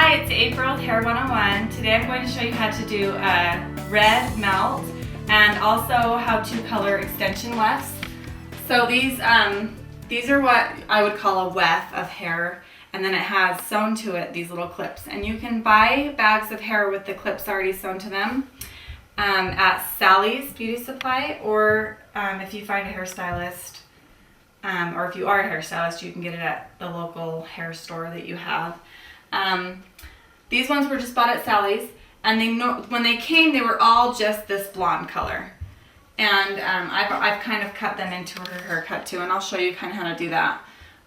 Hi, it's April with Hair 101. Today I'm going to show you how to do a red melt and also how to color extension wefts. So these are what I would call a weft of hair, and then it has sewn to it these little clips. And you can buy bags of hair with the clips already sewn to them at Sally's Beauty Supply, or if you find a hairstylist, or if you are a hairstylist, you can get it at the local hair store that you have. These ones were just bought at Sally's, and when they came, they were all just this blonde color. And I've kind of cut them into her haircut too, and I'll show you kind of how to do that.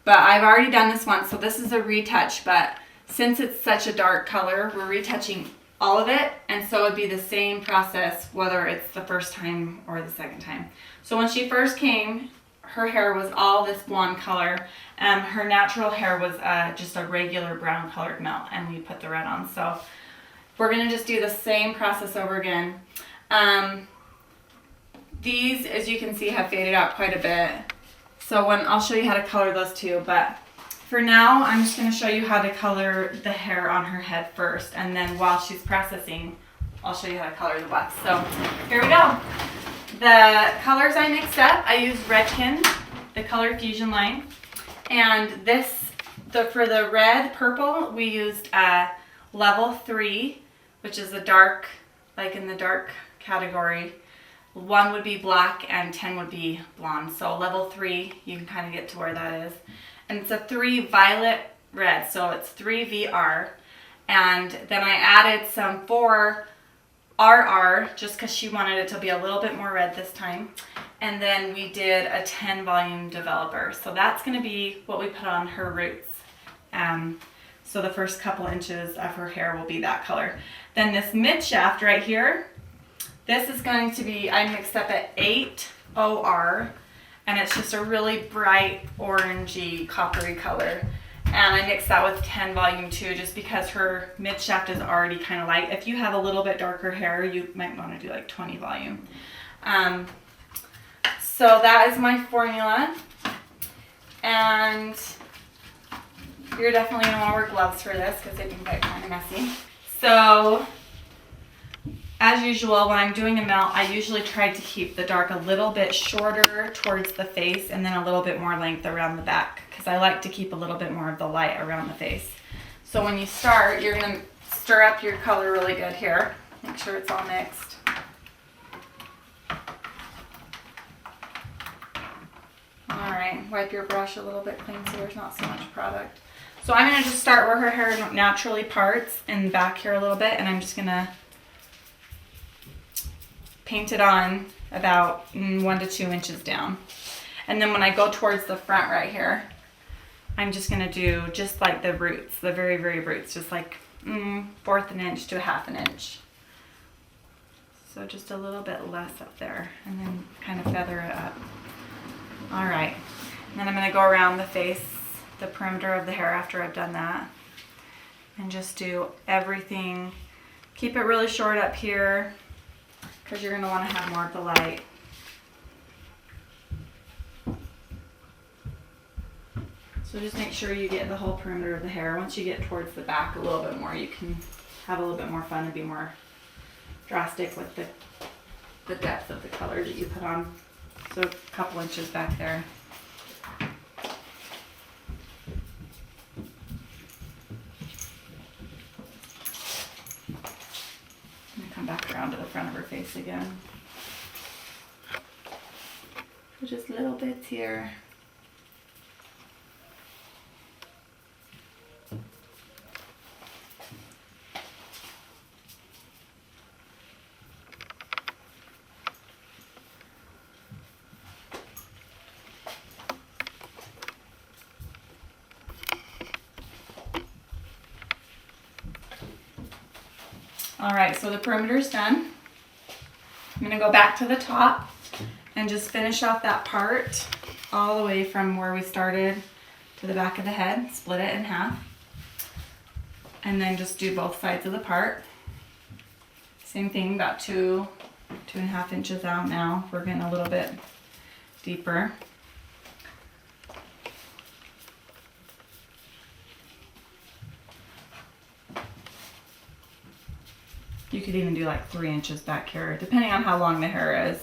But I've already done this one, so this is a retouch, but since it's such a dark color, we're retouching all of it, and so it'd be the same process whether it's the first time or the second time. So when she first came, her hair was all this blonde color. Her natural hair was just a regular brown colored melt, and we put the red on. So we're gonna just do the same process over again. These, as you can see, have faded out quite a bit. So I'll show you how to color those too, but for now, I'm just gonna show you how to color the hair on her head first, and then while she's processing, I'll show you how to color the wefts. So here we go. The colors I mixed up, I used Redken, the Color Fusion line. And for the red purple, we used level 3, which is a dark, like in the dark category. 1 would be black and 10 would be blonde. So level 3, you can kind of get to where that is. And it's a 3 violet red, so it's 3 VR. And then I added some 4 RR, just because she wanted it to be a little bit more red this time. And then we did a 10 volume developer. So that's going to be what we put on her roots. So the first couple inches of her hair will be that color. Then this mid shaft right here, this is going to be, I mixed up at 8 OR, and it's just a really bright orangey coppery color. And I mixed that with 10 volume 2 just because her mid shaft is already kind of light. If you have a little bit darker hair, you might want to do like 20 volume. So that is my formula. And you're definitely going to want to wear gloves for this because they can get kind of messy. So as usual, when I'm doing a melt, I usually try to keep the dark a little bit shorter towards the face and then a little bit more length around the back, because I like to keep a little bit more of the light around the face. So when you start, you're going to stir up your color really good here. Make sure it's all mixed. Alright, wipe your brush a little bit clean so there's not so much product. So I'm going to just start where her hair naturally parts and back here a little bit, and I'm just going to paint it on about 1 to 2 inches down. And then when I go towards the front right here, I'm just going to do just like the roots, the very, very roots, just like 1/4 inch to 1/2 inch. So just a little bit less up there, and then kind of feather it up. All right, and then I'm going to go around the face, the perimeter of the hair after I've done that, and just do everything. Keep it really short up here, because you're going to want to have more of the light. So just make sure you get the whole perimeter of the hair. Once you get towards the back a little bit more, you can have a little bit more fun and be more drastic with the depth of the color that you put on. So a couple inches back there. Come back around to the front of her face again. So just little bits here. Alright, so the perimeter's done. I'm going to go back to the top and just finish off that part all the way from where we started to the back of the head. Split it in half. And then just do both sides of the part. Same thing, about 2.5 inches out now. We're getting a little bit deeper. You could even do like 3 inches back here, depending on how long the hair is.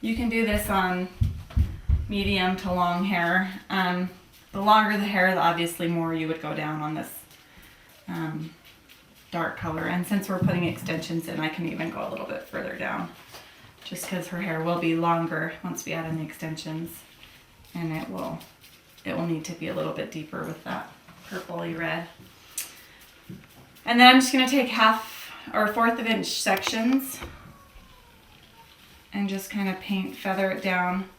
You can do this on medium to long hair. The longer the hair, the obviously more you would go down on this dark color. And since we're putting extensions in, I can even go a little bit further down, just because her hair will be longer once we add in the extensions, and it will need to be a little bit deeper with that purpley red. And then I'm just going to take 1/2 or 1/4 inch sections and just kind of feather it down.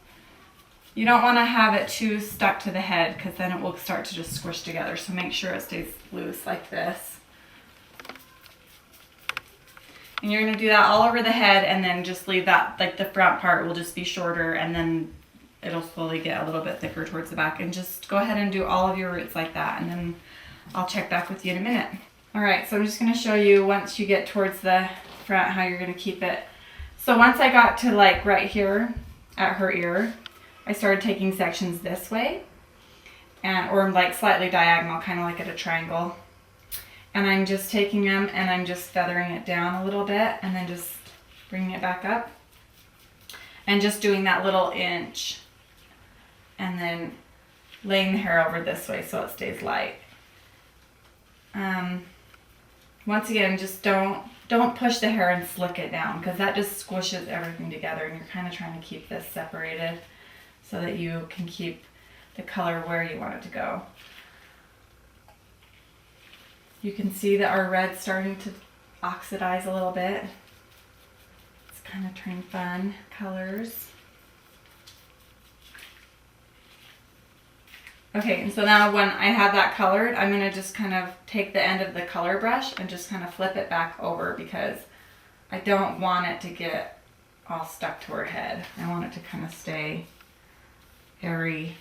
You don't want to have it too stuck to the head, because then it will start to just squish together. So make sure it stays loose like this. And you're going to do that all over the head, and then just leave that, like the front part will just be shorter, and then it'll slowly get a little bit thicker towards the back. And just go ahead and do all of your roots like that, and then I'll check back with you in a minute. All right, so I'm just going to show you once you get towards the front how you're going to keep it. So once I got to like right here at her ear, I started taking sections this way, or like slightly diagonal, kind of like at a triangle. And I'm just taking them and I'm just feathering it down a little bit, and then just bringing it back up. And just doing that little inch. And then laying the hair over this way so it stays light. Once again, just don't push the hair and slick it down, because that just squishes everything together, and you're kind of trying to keep this separated so that you can keep the color where you want it to go. You can see that our red's starting to oxidize a little bit. It's kind of turning fun colors. Okay, and so now when I have that colored, I'm going to just kind of take the end of the color brush and just kind of flip it back over, because I don't want it to get all stuck to her head. I want it to kind of stay airy,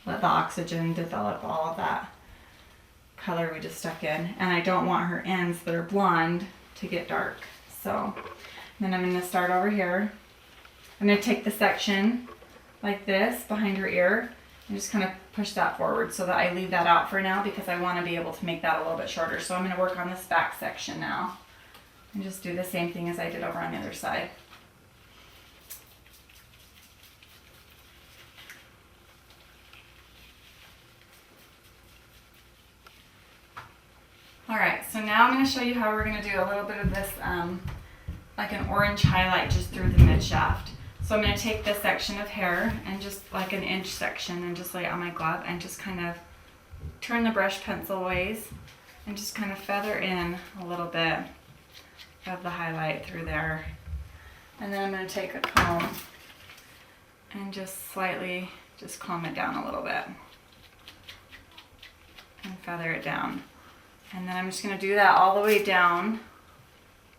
let the oxygen develop all of that color we just stuck in. And I don't want her ends that are blonde to get dark. So then I'm going to start over here. I'm going to take the section like this behind her ear and just kind of push that forward so that I leave that out for now, because I want to be able to make that a little bit shorter. So I'm going to work on this back section now and just do the same thing as I did over on the other side. Alright, so now I'm going to show you how we're going to do a little bit of this like an orange highlight just through the mid shaft. So I'm going to take this section of hair and just like an inch section and just lay it on my glove and just kind of turn the brush pencil ways and just kind of feather in a little bit of the highlight through there. And then I'm going to take a comb and just slightly just comb it down a little bit and feather it down. And then I'm just going to do that all the way down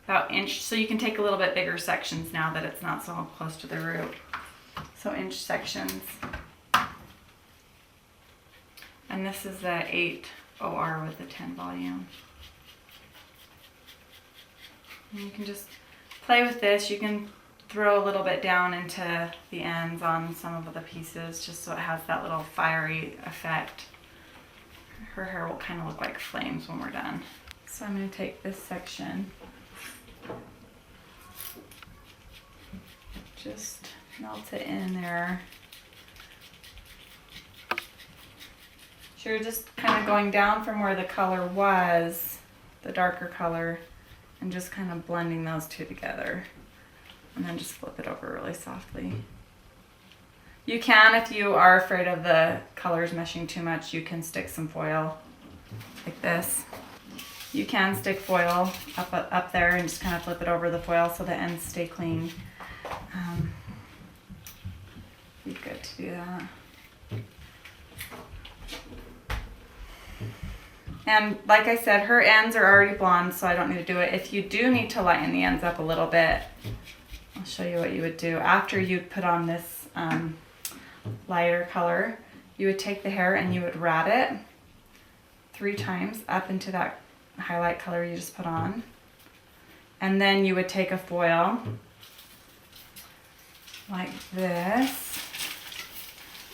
about inch, so you can take a little bit bigger sections now that it's not so close to the root. So inch sections. And this is the 8 OR with the 10 volume. And you can just play with this. You can throw a little bit down into the ends on some of the pieces just so it has that little fiery effect. Her hair will kind of look like flames when we're done. So I'm going to take this section, just melt it in there. So you're just kind of going down from where the color was, the darker color, and just kind of blending those two together. And then just flip it over really softly. You can, if you are afraid of the colors meshing too much, you can stick some foil like this. You can stick foil up there and just kind of flip it over the foil so the ends stay clean. Be good to do that. And like I said, her ends are already blonde, so I don't need to do it. If you do need to lighten the ends up a little bit, I'll show you what you would do. After you'd put on this lighter color, you would take the hair and you would rat it 3 times up into that highlight color you just put on. And then you would take a foil like this,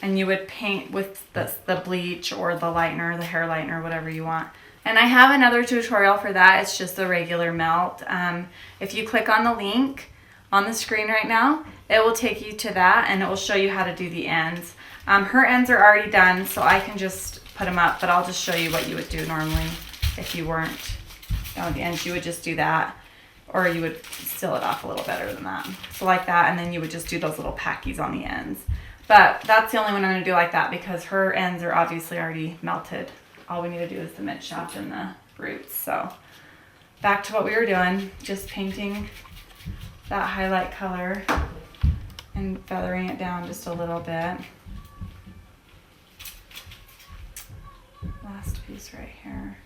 and you would paint with the bleach or the lightener, the hair lightener, whatever you want, And I have another tutorial for that. It's just the regular melt. If you click on the link on the screen right now, it will take you to that and it will show you how to do the ends. Her ends are already done, so I can just put them up, but I'll just show you what you would do normally if you weren't on the ends. You would just do that, or you would seal it off a little better than that. So like that, and then you would just do those little packies on the ends. But that's the only one I'm going to do like that because her ends are obviously already melted. All we need to do is the mid shaft and the roots. So back to what we were doing, just painting that highlight color and feathering it down just a little bit. Last piece right here.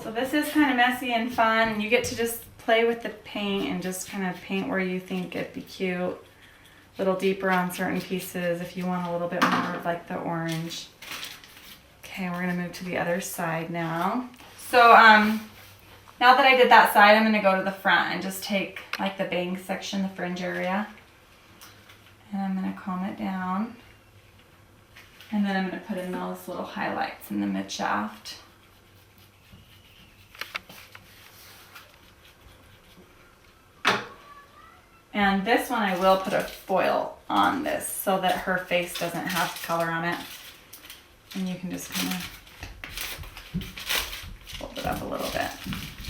So this is kind of messy and fun. You get to just play with the paint and just kind of paint where you think it'd be cute. A little deeper on certain pieces if you want a little bit more of like the orange. Okay, we're gonna move to the other side now. So now that I did that side, I'm gonna go to the front and just take like the bang section, the fringe area. And I'm gonna comb it down. And then I'm gonna put in those little highlights in the mid shaft. And this one I will put a foil on this so that her face doesn't have color on it. And you can just kind of fold it up a little bit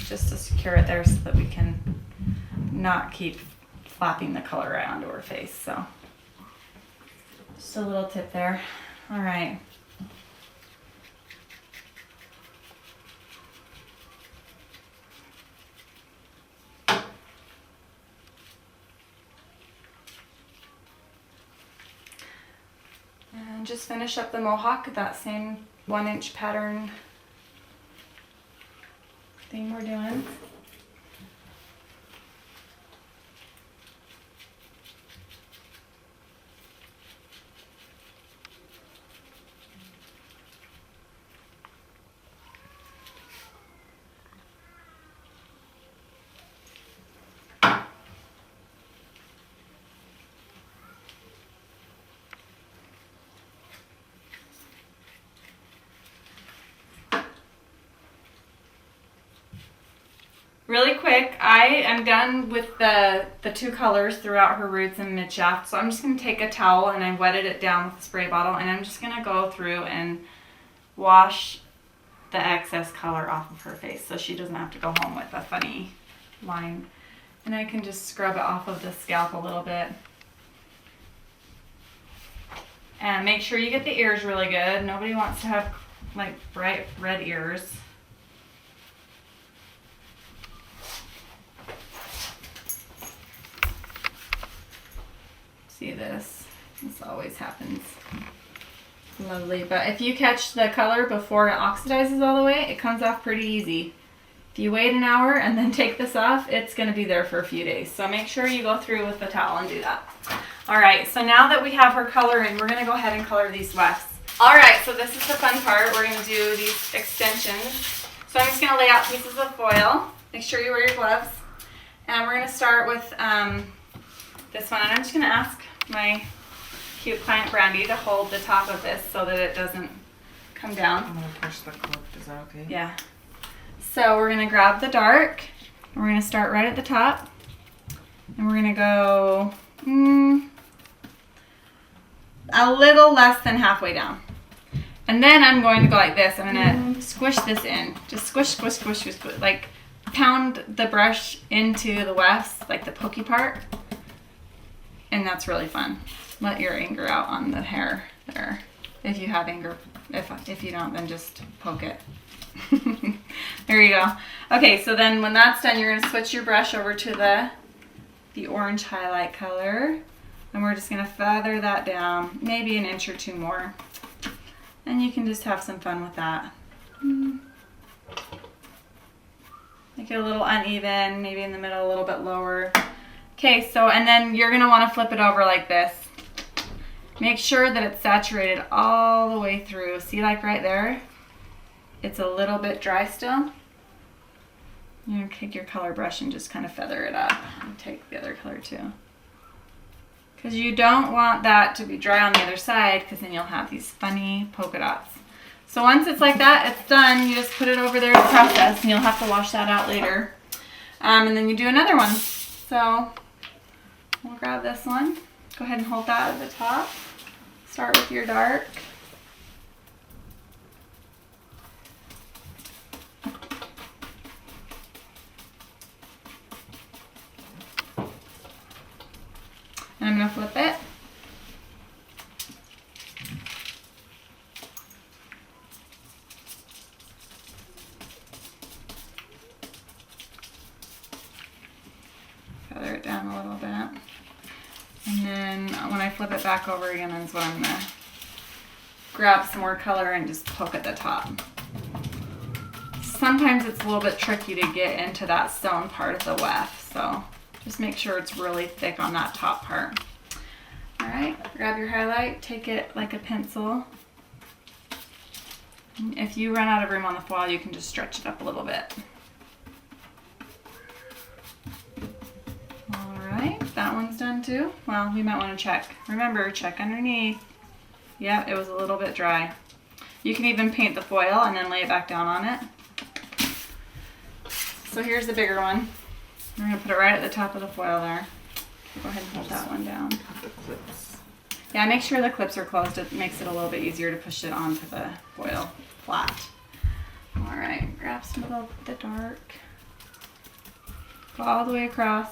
just to secure it there so that we can not keep flapping the color right onto her face. So just a little tip there. All right. And just finish up the mohawk, that same 1-inch pattern thing we're doing. Really quick, I am done with the two colors throughout her roots and mid shaft. So I'm just going to take a towel and I wetted it down with a spray bottle and I'm just going to go through and wash the excess color off of her face so she doesn't have to go home with a funny line. And I can just scrub it off of the scalp a little bit. And make sure you get the ears really good. Nobody wants to have like bright red ears. See this? This always happens. Lovely. But if you catch the color before it oxidizes all the way, it comes off pretty easy. If you wait an hour and then take this off, it's going to be there for a few days. So make sure you go through with the towel and do that. All right, so now that we have her color in, we're going to go ahead and color these wefts. All right, so this is the fun part. We're going to do these extensions. So I'm just going to lay out pieces of foil. Make sure you wear your gloves. And we're going to start with this one. And I'm just going to ask my cute client Brandy to hold the top of this so that it doesn't come down. I'm going to push the clip. Is that okay? Yeah. So we're going to grab the dark. We're going to start right at the top. And we're going to go a little less than halfway down. And then I'm going to go like this. I'm going to squish this in. Just squish, squish, squish, squish, squish. Like pound the brush into the wefts, like the pokey part. And that's really fun. Let your anger out on the hair there. If you have anger. If you don't, then just poke it. There you go. Okay, so then when that's done, you're going to switch your brush over to the orange highlight color. And we're just going to feather that down, maybe an inch or two more. And you can just have some fun with that. Make it a little uneven, maybe in the middle a little bit lower. Okay, so and then you're going to want to flip it over like this. Make sure that it's saturated all the way through. See, like right there? It's a little bit dry still. You're going to take your color brush and just kind of feather it up. And take the other color too. Because you don't want that to be dry on the other side because then you'll have these funny polka dots. So once it's like that, it's done. You just put it over there to process, and you'll have to wash that out later. And then you do another one. So we'll grab this one. Go ahead and hold that at the top. Start with your dark. And I'm going to flip it. Feather it down a little bit. And then when I flip it back over again, is when I'm going to grab some more color and just poke at the top. Sometimes it's a little bit tricky to get into that stone part of the weft, so just make sure it's really thick on that top part. All right, grab your highlight, take it like a pencil. And if you run out of room on the foil, you can just stretch it up a little bit. All right, that one's done too. Well, you might want to check. Remember, check underneath. Yep, it was a little bit dry. You can even paint the foil and then lay it back down on it. So here's the bigger one. We're going to put it right at the top of the foil there. Go ahead and hold that one down. The clips. Yeah, make sure the clips are closed. It makes it a little bit easier to push it onto the foil flat. All right, grab some of the dark. Go all the way across.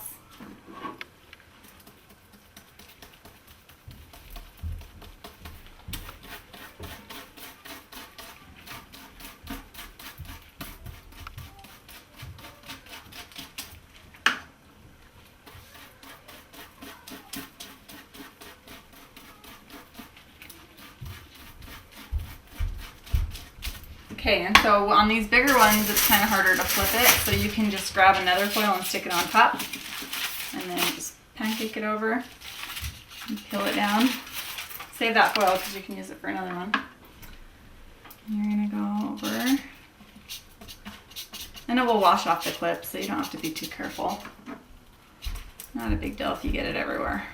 Okay, and so on these bigger ones, it's kind of harder to flip it, so you can just grab another foil and stick it on top, and then just pancake it over and peel it down. Save that foil because you can use it for another one. You're gonna go over, and it will wash off the clip, so you don't have to be too careful. Not a big deal if you get it everywhere.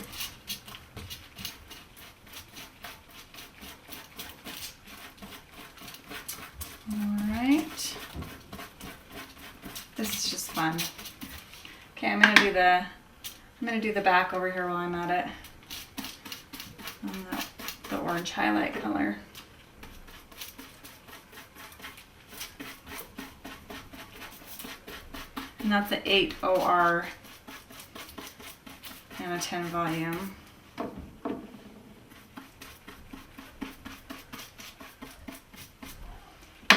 Alright. This is just fun. Okay, I'm gonna do the back over here while I'm at it. On the orange highlight color. And that's an 8 OR and a 10 volume.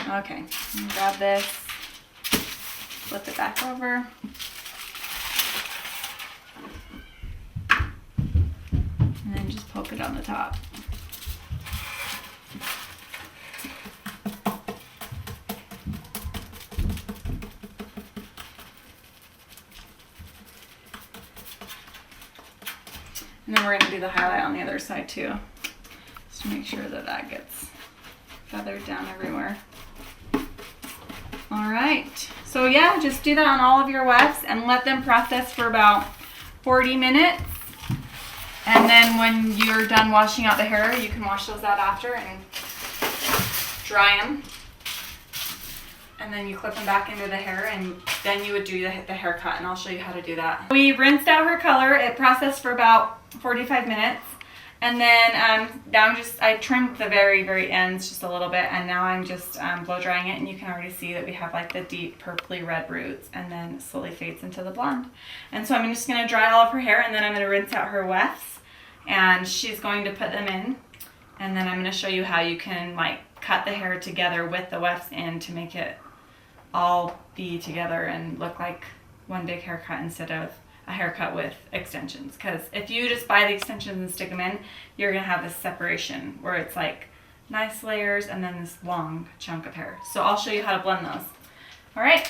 Okay, grab this, flip it back over. And then just poke it on the top. And then we're going to do the highlight on the other side too, just to make sure that that gets feathered down everywhere. All right, so yeah, just do that on all of your wefts and let them process for about 40 minutes. And then when you're done washing out the hair, you can wash those out after and dry them. And then you clip them back into the hair, and then you would do the haircut, and I'll show you how to do that. We rinsed out her color. It processed for about 45 minutes. And then now I trimmed the very ends just a little bit, and now I'm just blow drying it, and you can already see that we have like the deep purpley red roots, and then it slowly fades into the blonde. And so I'm just gonna dry all of her hair, and then I'm gonna rinse out her wefts, and she's going to put them in, and then I'm gonna show you how you can like cut the hair together with the wefts in to make it all be together and look like one big haircut instead of a haircut with extensions. Because if you just buy the extensions and stick them in, you're gonna have this separation where it's like nice layers and then this long chunk of hair. So I'll show you how to blend those. All right,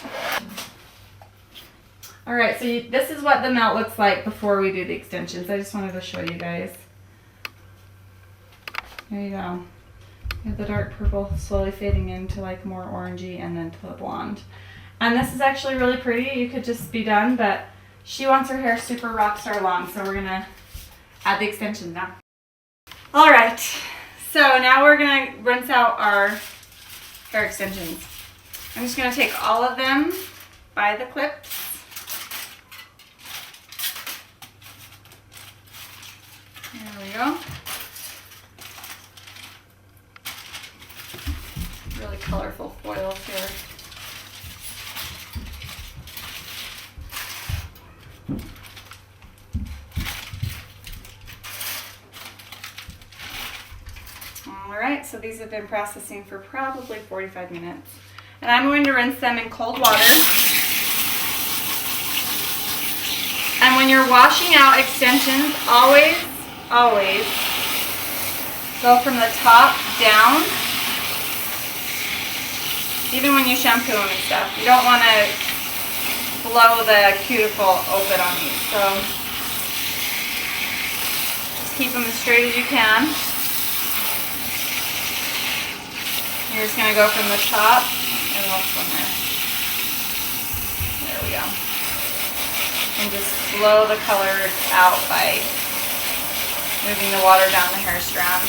so this is what the melt looks like before we do the extensions. I just wanted to show you guys. There you go. You have the dark purple slowly fading into like more orangey and then to the blonde. And this is actually really pretty. You could just be done, but she wants her hair super rock star long, so we're gonna add the extensions now. All right, so now we're gonna rinse out our hair extensions. I'm just gonna take all of them by the clips. There we go. Really colorful foils here. Alright, so these have been processing for probably 45 minutes. And I'm going to rinse them in cold water. And when you're washing out extensions, always go from the top down. Even when you shampoo them and stuff. You don't want to blow the cuticle open on these. So just keep them as straight as you can. You're just going to go from the top and off from there. There we go. And just blow the color out by moving the water down the hair strand.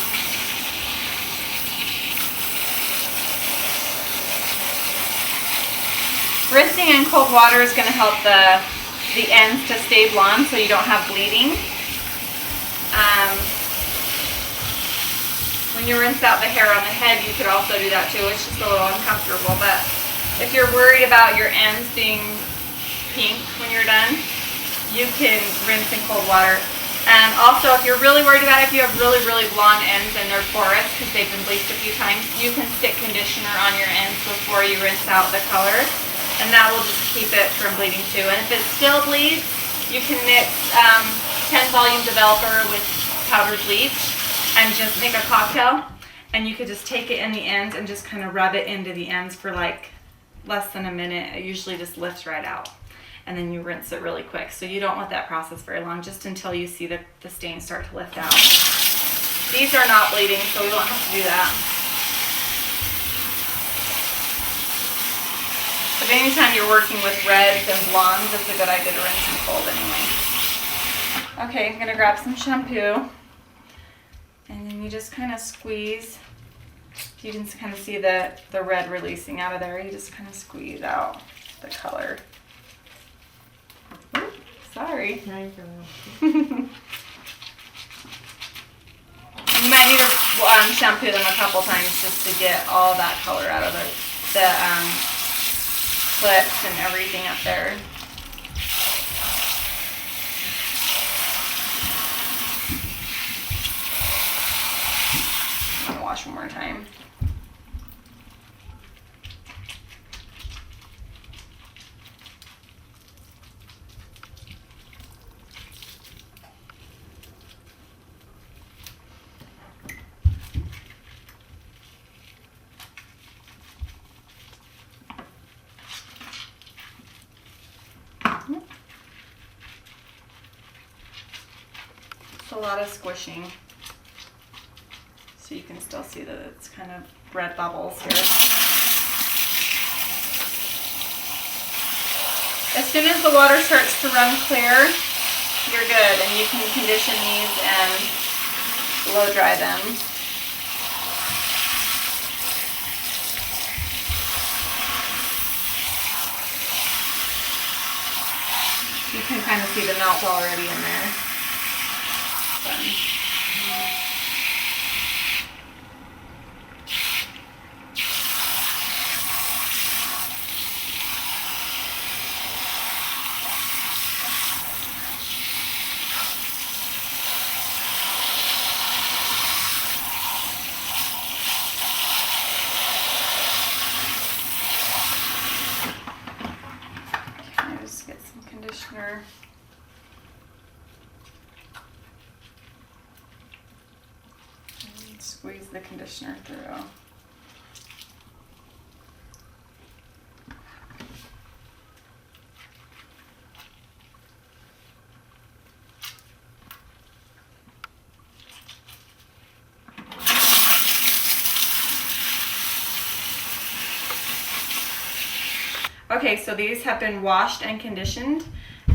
Rinsing in cold water is going to help the ends to stay blonde so you don't have bleeding. When you rinse out the hair on the head, you could also do that too. It's just a little uncomfortable, but if you're worried about your ends being pink when you're done, you can rinse in cold water. And also, if you're really worried about it, if you have really blonde ends and they're porous because they've been bleached a few times, you can stick conditioner on your ends before you rinse out the color, and that will just keep it from bleeding too. And if it still bleeds, you can mix 10 volume developer with powdered bleach and just make a cocktail, and you could just take it in the ends and just kind of rub it into the ends for like less than a minute. It usually just lifts right out, and then you rinse it really quick. So you don't want that process very long, just until you see the stains start to lift out. These are not bleeding, so we won't have to do that. But anytime you're working with reds and blondes, it's a good idea to rinse in cold anyway. Okay, I'm gonna grab some shampoo. And then you just kind of squeeze. You can kind of see the red releasing out of there. You just kind of squeeze out the color. Oops, sorry. You might need to shampoo them a couple times just to get all that color out of the clips and everything up there. Wash one more time. It's a lot of squishing. So you can still see that it's kind of red bubbles here. As soon as the water starts to run clear, you're good, and you can condition these and blow dry them. You can kind of see the melt already in there. Conditioner. And squeeze the conditioner through. Okay, so these have been washed and conditioned,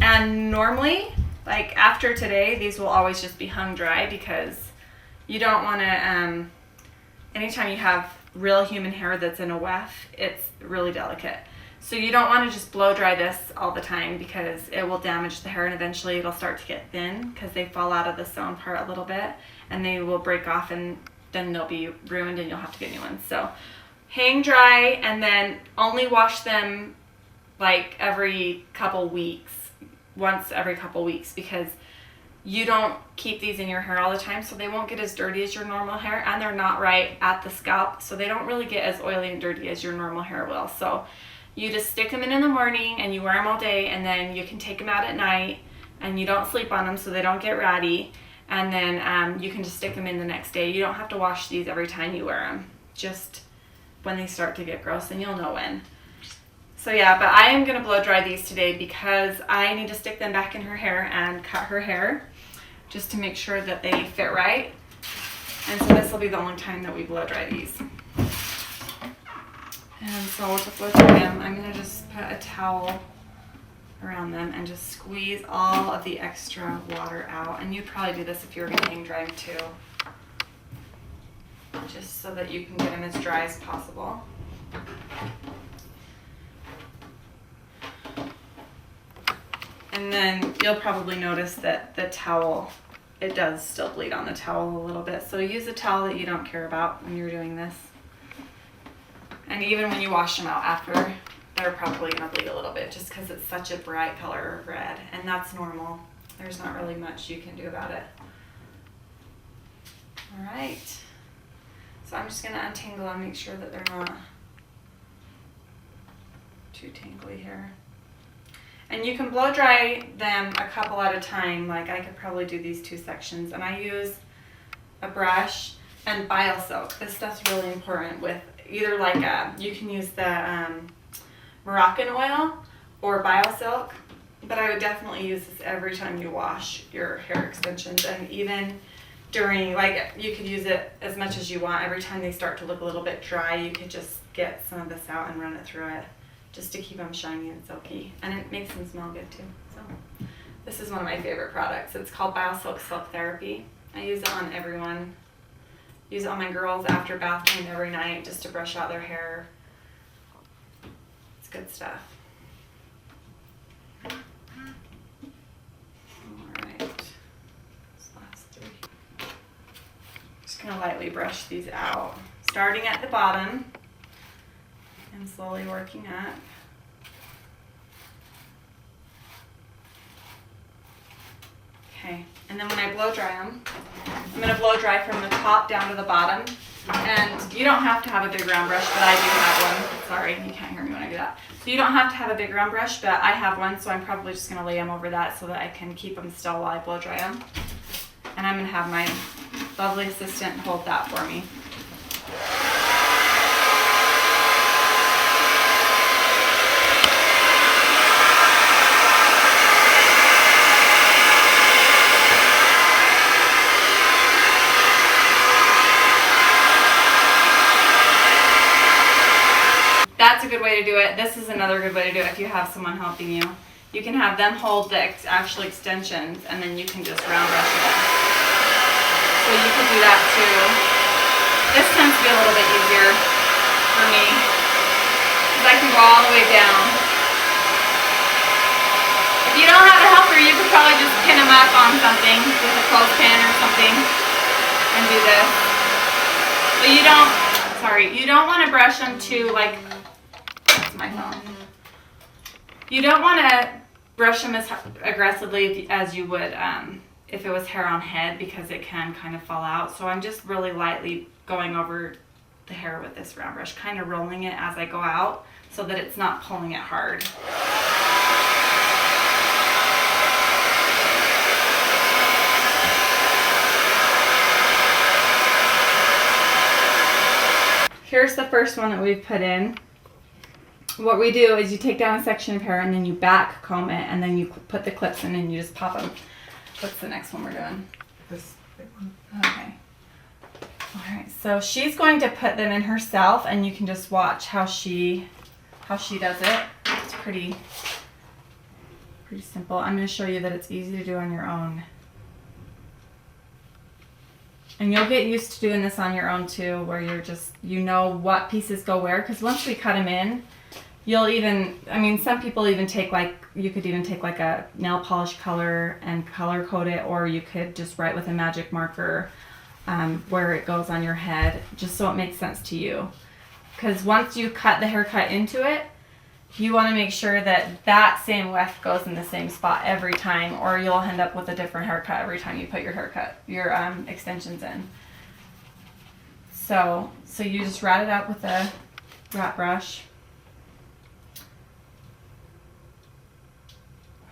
and normally, like after today, these will always just be hung dry because you don't want to, anytime you have real human hair that's in a weft, it's really delicate. So you don't want to just blow dry this all the time because it will damage the hair and eventually it'll start to get thin because they fall out of the sewn part a little bit and they will break off and then they'll be ruined and you'll have to get new ones. So hang dry and then only wash them like every couple weeks, once every couple weeks, because you don't keep these in your hair all the time, so they won't get as dirty as your normal hair, and they're not right at the scalp, so they don't really get as oily and dirty as your normal hair will. So you just stick them in the morning and you wear them all day, and then you can take them out at night and you don't sleep on them so they don't get ratty, and then you can just stick them in the next day. You don't have to wash these every time you wear them, just when they start to get gross, and you'll know when. So yeah, but I am gonna blow dry these today because I need to stick them back in her hair and cut her hair just to make sure that they fit right. And so this will be the only time that we blow dry these. And so to blow dry them, I'm gonna just put a towel around them and just squeeze all of the extra water out. And you'd probably do this if you were gonna hang dry them too. Just so that you can get them as dry as possible. And then you'll probably notice that the towel, it does still bleed on the towel a little bit. So use a towel that you don't care about when you're doing this. And even when you wash them out after, they're probably going to bleed a little bit just because it's such a bright color of red. And that's normal. There's not really much you can do about it. All right. So I'm just going to untangle and make sure that they're not too tangly here. And you can blow dry them a couple at a time. Like I could probably do these 2 sections. And I use a brush and BioSilk. This stuff's really important with either like you can use the Moroccan oil or BioSilk. But I would definitely use this every time you wash your hair extensions. And even during, like you could use it as much as you want. Every time they start to look a little bit dry, you could just get some of this out and run it through it, just to keep them shiny and silky, and it makes them smell good too. So this is one of my favorite products. It's called BioSilk Silk Therapy. I use it on everyone. Use it on my girls after bath time every night just to brush out their hair. It's good stuff. All right, this last 3. Just gonna lightly brush these out, starting at the bottom and slowly working up. Okay, and then when I blow dry them, I'm going to blow dry from the top down to the bottom. And you don't have to have a big round brush, but I do have one. Sorry, you can't hear me when I do that. So you don't have to have a big round brush, but I have one, so I'm probably just going to lay them over that so that I can keep them still while I blow dry them. And I'm going to have my lovely assistant hold that for me. That's a good way to do it. This is another good way to do it if you have someone helping you. You can have them hold the actual extensions and then you can just round brush it up. So you can do that too. This tends to be a little bit easier for me because I can go all the way down. If you don't have a helper, you could probably just pin them up on something with a clothespin or something and do this. But you don't want to brush them too, like, my phone. You don't want to brush them as aggressively as you would if it was hair on head because it can kind of fall out. So I'm just really lightly going over the hair with this round brush, kind of rolling it as I go out so that it's not pulling it hard. Here's the first one that we've put in. What we do is you take down a section of hair and then you back comb it and then you put the clips in and you just pop them. What's the next one we're doing? This big one. Okay. Alright, so she's going to put them in herself and you can just watch how she does it. It's pretty simple. I'm going to show you that it's easy to do on your own. And you'll get used to doing this on your own too, where you're just, you know what pieces go where. Because once we cut them in, you'll even, I mean, some people even take like, you could even take like a nail polish color and color code it, or you could just write with a magic marker where it goes on your head, just so it makes sense to you. Because once you cut the haircut into it, you want to make sure that that same weft goes in the same spot every time, or you'll end up with a different haircut every time you put your extensions in. So you just rat it out with a rat brush.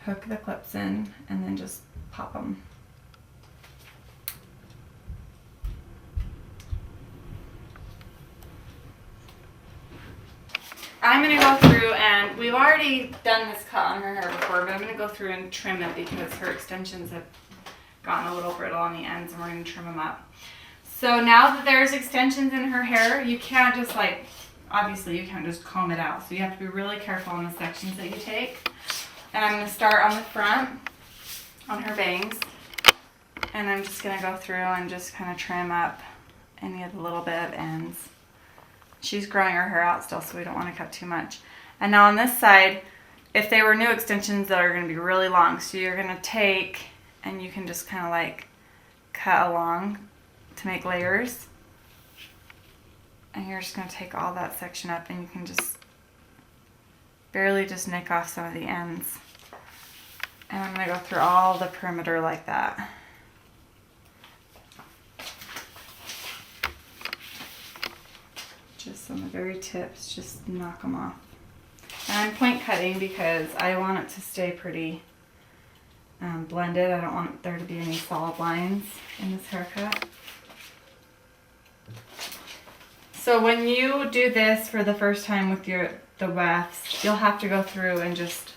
Hook the clips in and then just pop them. I'm going to go through, and we've already done this cut on her hair before, but I'm going to go through and trim it because her extensions have gotten a little brittle on the ends, and we're going to trim them up. So now that there's extensions in her hair, you can't just like, obviously you can't just comb it out. So you have to be really careful on the sections that you take. And I'm going to start on the front, on her bangs. And I'm just going to go through and just kind of trim up any of the little bit of ends. She's growing her hair out still, so we don't want to cut too much. And now on this side, if they were new extensions that are going to be really long, so you're going to take, and you can just kind of like cut along to make layers. And you're just going to take all that section up, and you can just barely just nick off some of the ends. And I'm going to go through all the perimeter like that. Just on the very tips, just knock them off. And I'm point cutting because I want it to stay pretty blended. I don't want there to be any solid lines in this haircut. So when you do this for the first time with the wefts, you'll have to go through and just,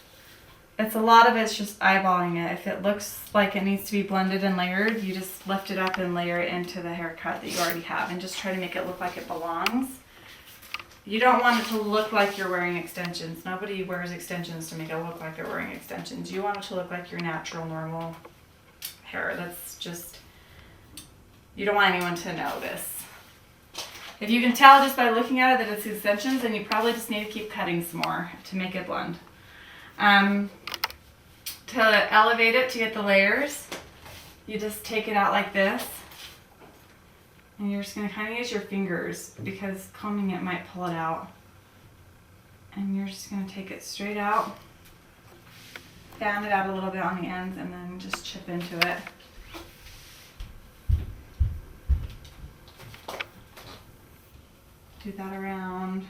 it's a lot of it's just eyeballing it. If it looks like it needs to be blended and layered, you just lift it up and layer it into the haircut that you already have and just try to make it look like it belongs. You don't want it to look like you're wearing extensions. Nobody wears extensions to make it look like they're wearing extensions. You want it to look like your natural, normal hair. That's just, you don't want anyone to notice. If you can tell just by looking at it that it's extensions, then you probably just need to keep cutting some more to make it blend. To elevate it, to get the layers, you just take it out like this. And you're just going to kind of use your fingers because combing it might pull it out. And you're just going to take it straight out, fan it out a little bit on the ends, and then just chip into it. Do that around.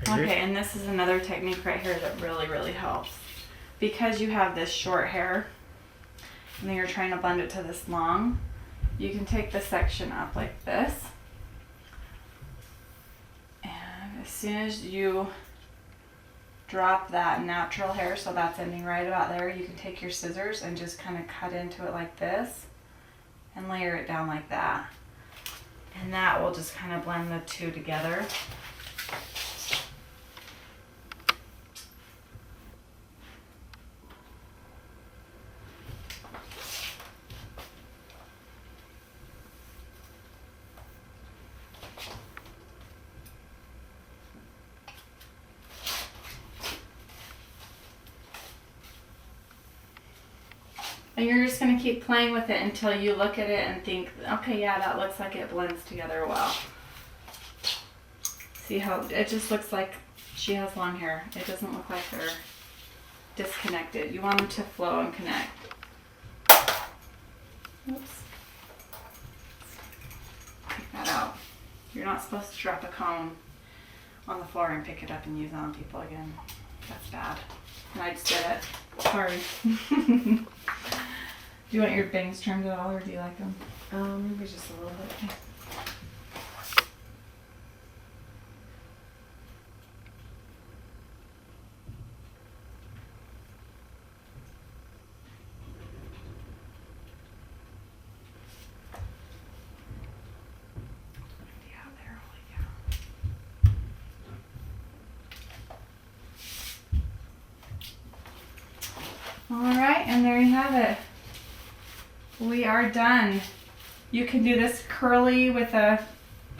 Okay, and this is another technique right here that really, really helps. Because you have this short hair, and then you're trying to blend it to this long, you can take this section up like this. And as soon as you drop that natural hair, so that's ending right about there, you can take your scissors and just kind of cut into it like this and layer it down like that. And that will just kind of blend the two together. And you're just going to keep playing with it until you look at it and think, okay, yeah, that looks like it blends together well. See how it just looks like she has long hair. It doesn't look like they're disconnected. You want them to flow and connect. Oops. Take that out. You're not supposed to drop a comb on the floor and pick it up and use it on people again. That's bad. And I just did it. Sorry. Do you want your bangs trimmed at all, or do you like them? Maybe just a little bit. Okay. right, and there you have it. We are done. You can do this curly with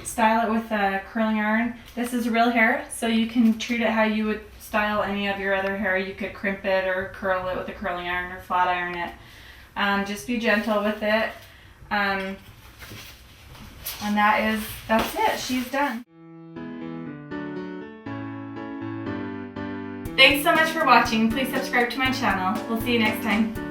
style it with a curling iron. This is real hair, so you can treat it how you would style any of your other hair. You could crimp it or curl it with a curling iron or flat iron it. Just be gentle with it. And that's it. She's done. Thanks so much for watching. Please subscribe to my channel. We'll see you next time.